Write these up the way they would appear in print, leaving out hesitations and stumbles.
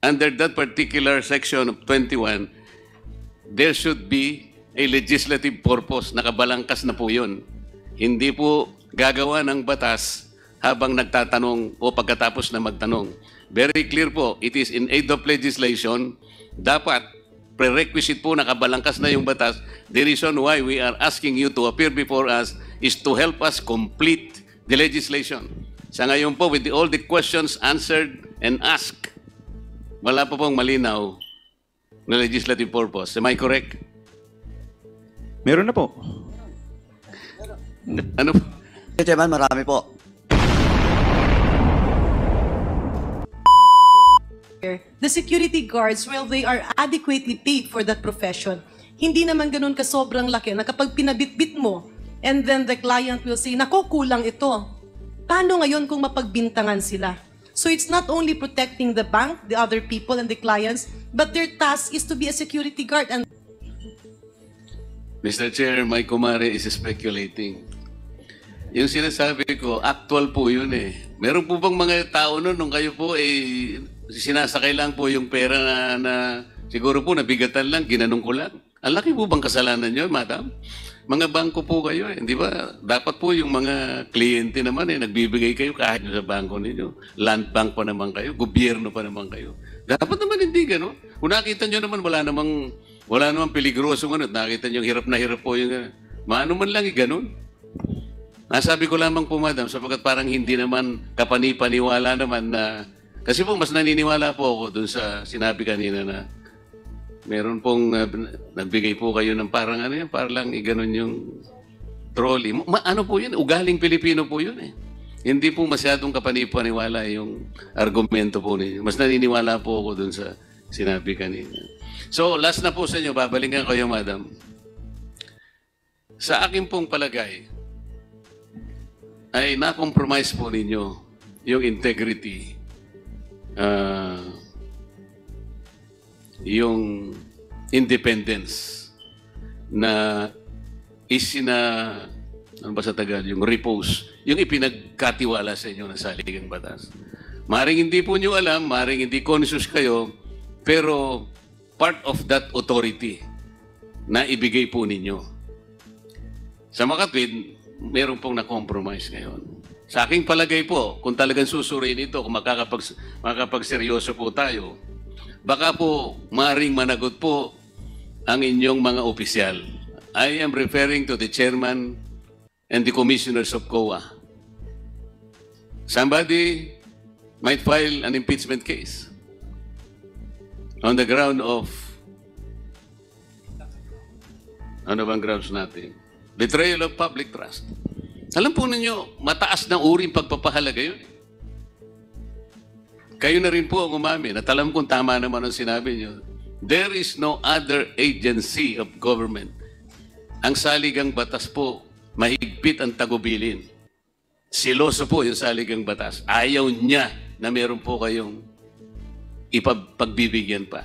under that particular section of 21, there should be a legislative purpose. Nakabalangkas na po yun. Hindi po gagawa ng batas habang nagtatanong o pagkatapos na magtanong. Very clear po, it is in aid of legislation. Dapat, prerequisite po, nakabalangkas na yung batas. The reason why we are asking you to appear before us is to help us complete the legislation. Sa ngayon po, with all the questions answered and asked, wala pa pong malinaw na legislative purpose. Am I correct? Meron na po. Ano? Mr. Chairman, marami po. The security guards, well, they are adequately paid for that profession. Hindi naman ganun ka sobrang laki na kapag pinabitbit mo, and then the client will say, naku, kulang ito. Paano ngayon kung mapagbintangan sila? So it's not only protecting the bank, the other people and the clients, but their task is to be a security guard. And Mr. Chair, my kumare is speculating. Yung sinasabi ko, actual po yun eh. Meron po bang mga tao nun, nung kayo po sinasakay lang po yung pera na siguro po nabigatan lang, ginanong ko lang. Ang laki po bang kasalanan nyo, madam? Mga bangko po kayo eh, di ba? Dapat po yung mga kliyente naman nagbibigay kayo kahit sa bangko ninyo. Land bank pa naman kayo, gobyerno pa naman kayo. Dapat naman hindi gano'n. Kung nakita nyo naman, wala namang peligroso nga. Nakita nyo hirap na hirap po yung maano man lang gano'n. Nasabi ko lamang po, madam, sapagkat parang hindi naman kapani-paniwala naman na, kasi po mas naniniwala po ako dun sa sinabi kanina na meron pong nagbigay po kayo ng parang ano yan, parang iganon yung trolley. Ano po yun? Ugaling Pilipino po yun eh. Hindi po masyadong kapani-paniwala yung argumento po ninyo. Mas naniniwala po ako dun sa sinabi kanina. So, last na po sa inyo, babalikan kayo, madam. Sa akin pong palagay, ay na-compromise po ninyo yung integrity, yung independence na ano ba sa Tagalog, yung repose, yung ipinagkatiwala sa inyo ng saligang batas. Maring hindi po nyo alam, maring hindi conscious kayo, pero part of that authority na ibigay po ninyo. Sa Makatwid, meron pong na-compromise ngayon. Sa aking palagay po, kung talagang susuriin ito, kung makakapagseryoso po tayo, baka po maring managot po ang inyong mga opisyal. I am referring to the chairman and the commissioners of COA. Somebody might file an impeachment case on the ground of, ano bang grounds natin? Betrayal of public trust. Alam po ninyo, mataas ng uring pagpapahalaga yun. Kayo na rin po ang umamin at alam kong tama naman ang sinabi nyo. There is no other agency of government. Ang saligang batas po, mahigpit ang tagubilin. Siloso po yung saligang batas. Ayaw niya na meron po kayong ipagbibigyan pa.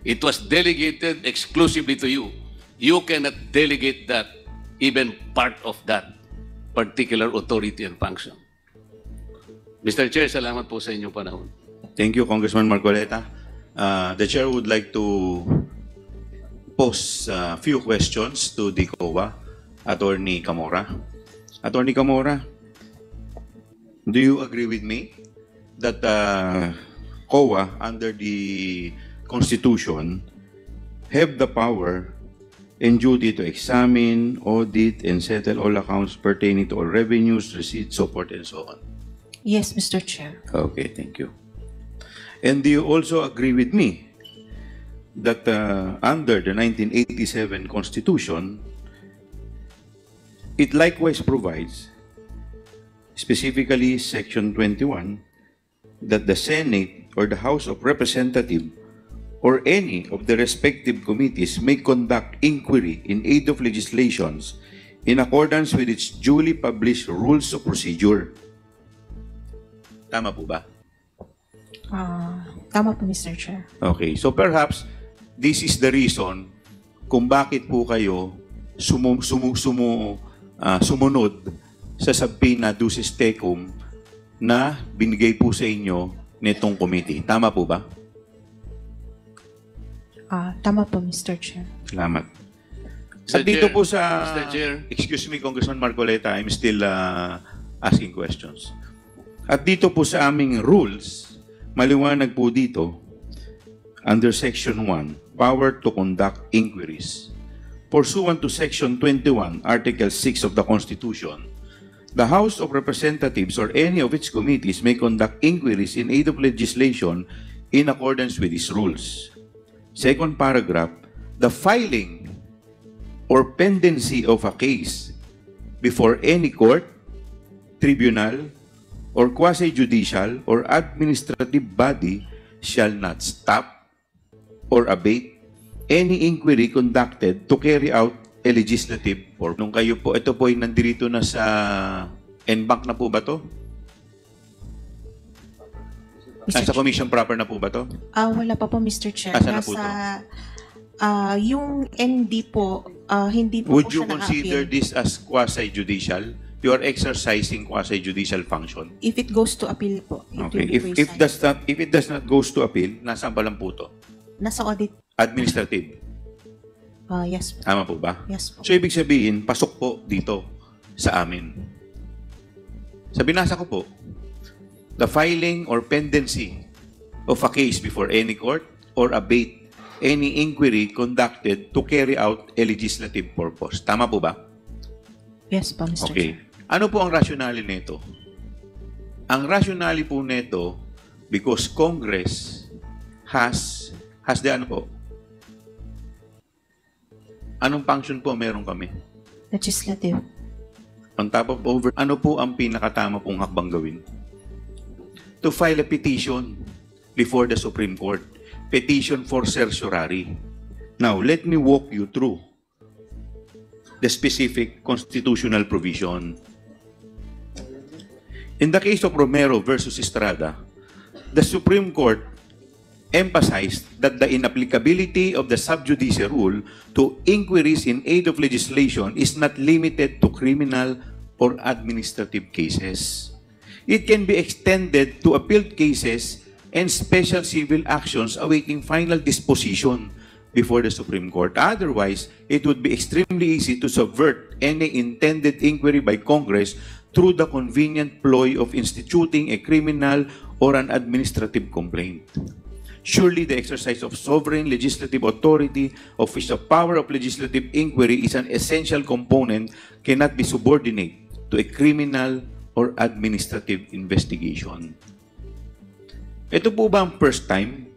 It was delegated exclusively to you. You cannot delegate that, even part of that particular authority and function. Mr. Chair, salamat po sa inyong panahon. Thank you, Congressman Marcoleta. The Chair would like to pose a few questions to the COA, Attorney Camora. Attorney Camora, do you agree with me that COA, under the Constitution, have the power and duty to examine, audit, and settle all accounts pertaining to all revenues, receipts, so forth and so on? Yes, Mr. Chair. Okay, thank you. And do you also agree with me that under the 1987 Constitution, it likewise provides, specifically Section 21, that the Senate or the House of Representatives or any of the respective committees may conduct inquiry in aid of legislations in accordance with its duly published rules of procedure. Tama po ba? Tama po, Mr. Chair. Okay, so perhaps this is the reason kung bakit po kayo sumunod sa subpoena ducis tecum na binigay po sa inyo nitong committee. Tama po ba? Tama po, Mr. Chair. Salamat. Mr. At dito Chair, po sa... Mr. Chair. Excuse me, Congressman Marcoleta, I'm still asking questions. At dito po sa aming rules, maliwanag po dito, under Section 1, power to conduct inquiries. Pursuant to Section 21, Article 6 of the Constitution, the House of Representatives or any of its committees may conduct inquiries in aid of legislation in accordance with these rules. Second paragraph, the filing or pendency of a case before any court, tribunal, or quasi-judicial or administrative body shall not stop or abate any inquiry conducted to carry out a legislative purpose. Nung kayo po, ito po ay nandirito na sa NBank na po ba to? Nasa commission proper na po ba to? Wala pa po, Mr. Chair. Asan na po Yung ND po, hindi po Would po you siya consider na-appeal. this as quasi-judicial? You are exercising quasi-judicial function. If it goes to appeal po, it Okay. will be If it does not goes to appeal, nasaan pa lang po to? Nasa audit. Administrative. Yes po. Tama po ba? Yes po. So, ibig sabihin, pasok po dito sa amin. Sa binasa ko po, the filing or pendency of a case before any court or abate any inquiry conducted to carry out a legislative purpose. Tama po ba? Yes po, Mr. Okay. Chair. Ano po ang rationale nito? Ang rationale po nito, because Congress has the ano po? Anong function po meron kami? Legislative. On top of ano po ang pinakatama pong hakbang gawin? To file a petition before the Supreme Court. Petition for certiorari. Now, let me walk you through the specific constitutional provision. In the case of Romero versus Estrada, the Supreme Court emphasized that the inapplicability of the sub judice rule to inquiries in aid of legislation is not limited to criminal or administrative cases. It can be extended to appealed cases and special civil actions awaiting final disposition before the Supreme Court. Otherwise, it would be extremely easy to subvert any intended inquiry by Congress through the convenient ploy of instituting a criminal or an administrative complaint. Surely the exercise of sovereign legislative authority, of which the power of legislative inquiry is an essential component, cannot be subordinate to a criminal or administrative investigation. Ito po ba ang first time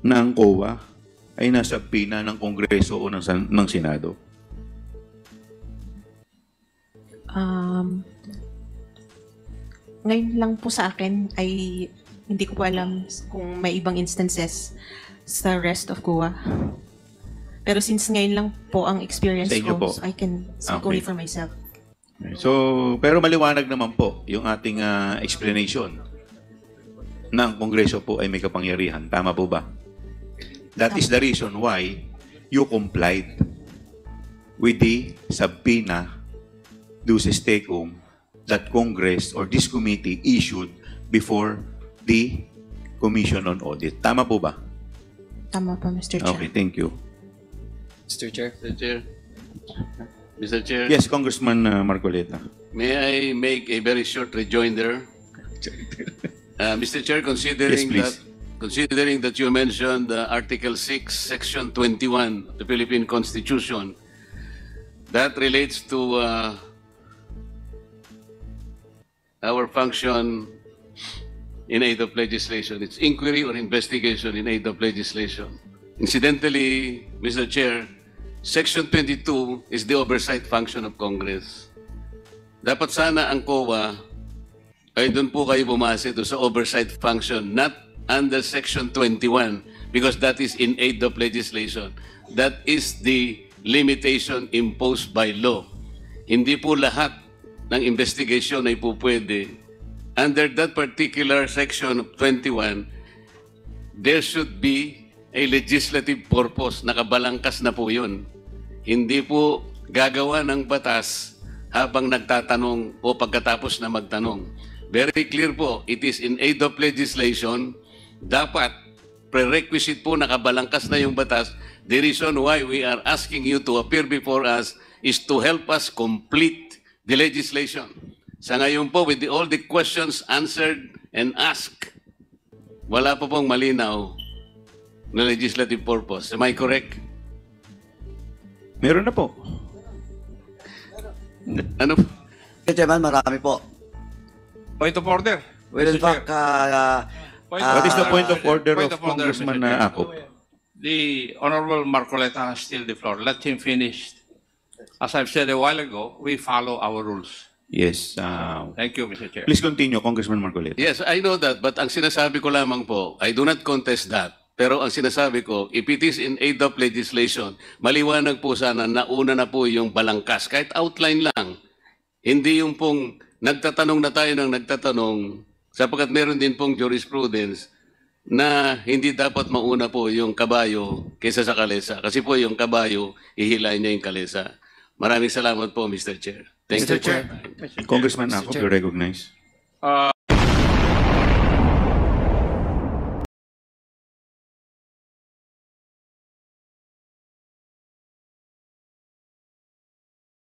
na ang COA ay nasa pina ng Kongreso o ng Senado? Ngayon lang po sa akin ay hindi ko po alam kung may ibang instances sa rest of COA. Pero since ngayon lang po ang experience Sa inyo ko, po. so I can speak only for myself. So, pero maliwanag naman po yung ating explanation na ang Kongreso po ay may kapangyarihan. Tama po ba? That is the reason why you complied with the subpoena duces tecum that Congress or this committee issued before the Commission on Audit. Tama po ba? Tama po, Mr. Chair. Okay, thank you. Mr. Chair. Mr. Chair. Mr. Chair. Yes, Congressman Marcoleta. May I make a very short rejoinder? Mr. Chair, considering Yes, please. that you mentioned Article 6, Section 21 of the Philippine Constitution, that relates to our function in aid of legislation. It's inquiry or investigation in aid of legislation. Incidentally, Mr. Chair, Section 22 is the oversight function of Congress. Dapat sana ang COA ay doon po kayo bumase doon sa oversight function, not under Section 21, because that is in aid of legislation. That is the limitation imposed by law. Hindi po lahat ng investigation ay po pwede. Under that particular Section of 21, there should be a legislative purpose. Nakabalangkas na po yun. Hindi po gagawa ng batas habang nagtatanong o pagkatapos na magtanong. Very clear po, it is in aid of legislation. Dapat prerequisite po, nakabalangkas na yung batas. The reason why we are asking you to appear before us is to help us complete the legislation. Sa ngayon po, with all the questions answered and asked, wala po pong malinaw na legislative purpose. Am I correct? Meron na po. Ano? Mr. Chairman, marami po. Point of order. Well, in Mr. fact, Chair. What is the point of order Point of of order, Congressman Mr. Chair. Akop? The Honorable Marcoleta has still the floor. Let him finish. As I've said a while ago, we follow our rules. Yes. Thank you, Mr. Chair. Please continue, Congressman Marcoleta. Yes, I know that. But ang sinasabi ko lamang po, I do not contest that. Pero ang sinasabi ko, if it is in aid of legislation, maliwanag po sana na una na po yung balangkas. Kahit outline lang. Hindi yung pong nagtatanong na tayo ng nagtatanong, sapagkat meron din pong jurisprudence na hindi dapat mauna po yung kabayo kaysa sa kalesa. Kasi po yung kabayo, ihilain niya yung kalesa. Maraming salamat po, Mr. Chair. Thank you. Mr. Chair. Congressman Akop, you recognize.